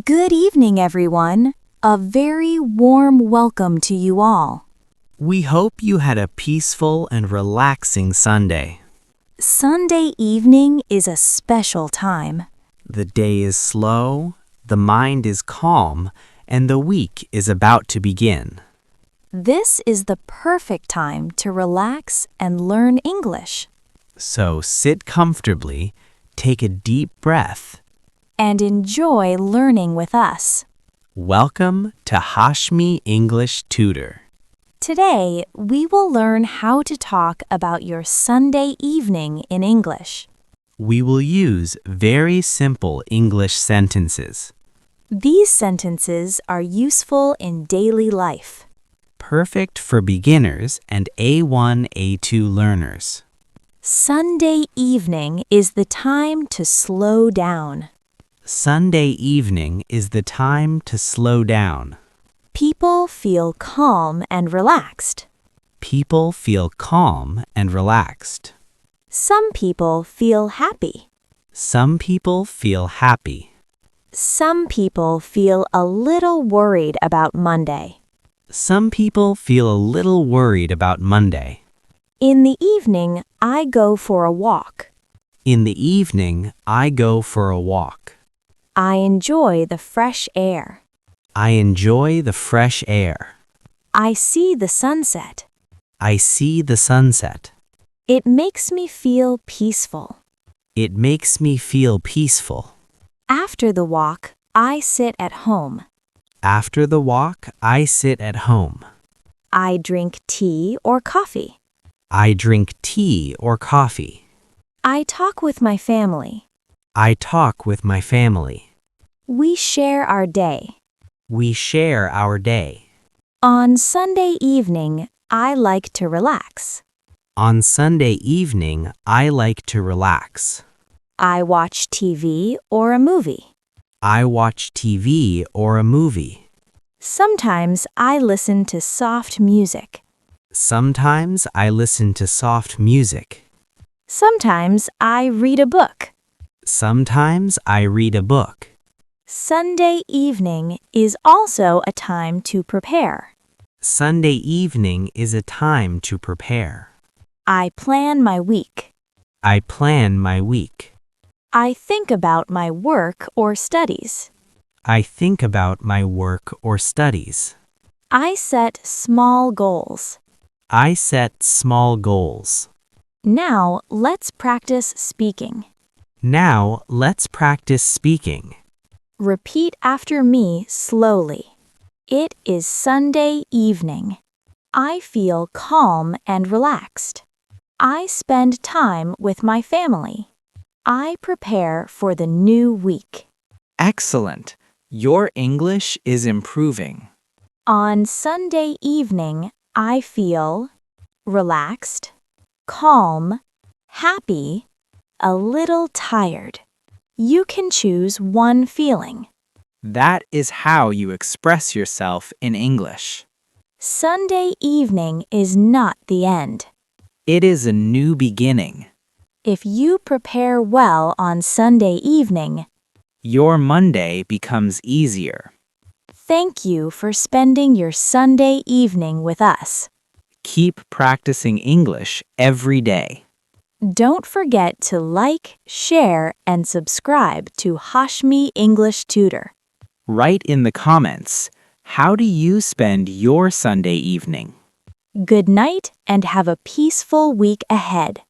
Good evening, everyone. A very warm welcome to you all. We hope you had a peaceful and relaxing Sunday. Sunday evening is a special time. The day is slow, the mind is calm, and the week is about to begin. This is the perfect time to relax and learn English. So sit comfortably, take a deep breath. And enjoy learning with us. Welcome to Hashmi English Tutor. Today, we will learn how to talk about your Sunday evening in English. We will use very simple English sentences. These sentences are useful in daily life. Perfect for beginners and A1, A2 learners. Sunday evening is the time to slow down. Sunday evening is the time to slow down. People feel calm and relaxed. People feel calm and relaxed. Some people feel happy. Some people feel happy. Some people feel a little worried about Monday. Some people feel a little worried about Monday. In the evening, I go for a walk. In the evening, I go for a walk. I enjoy the fresh air. I enjoy the fresh air. I see the sunset. I see the sunset. It makes me feel peaceful. It makes me feel peaceful. After the walk, I sit at home. After the walk, I sit at home. I drink tea or coffee. I drink tea or coffee. I talk with my family. I talk with my family. We share our day. We share our day. On Sunday evening, I like to relax. On Sunday evening, I like to relax. I watch TV or a movie. I watch TV or a movie. Sometimes I listen to soft music. Sometimes I listen to soft music. Sometimes I read a book. Sometimes I read a book. Sunday evening is also a time to prepare. Sunday evening is a time to prepare. I plan my week. I plan my week. I think about my work or studies. I think about my work or studies. I set small goals. I set small goals. Now let's practice speaking. Now let's practice speaking. Repeat after me slowly. It is Sunday evening. I feel calm and relaxed. I spend time with my family. I prepare for the new week. Excellent. Your English is improving. On Sunday evening, I feel relaxed, calm, happy, a little tired. You can choose one feeling. That is how you express yourself in English. Sunday evening is not the end. It is a new beginning. If you prepare well on Sunday evening, Your Monday becomes easier. thank you for spending your Sunday evening with us. Keep practicing English every day. Don't forget to like, share, and subscribe to Hashmi English Tutor. Write in the comments, how do you spend your Sunday evening? Good night and have a peaceful week ahead.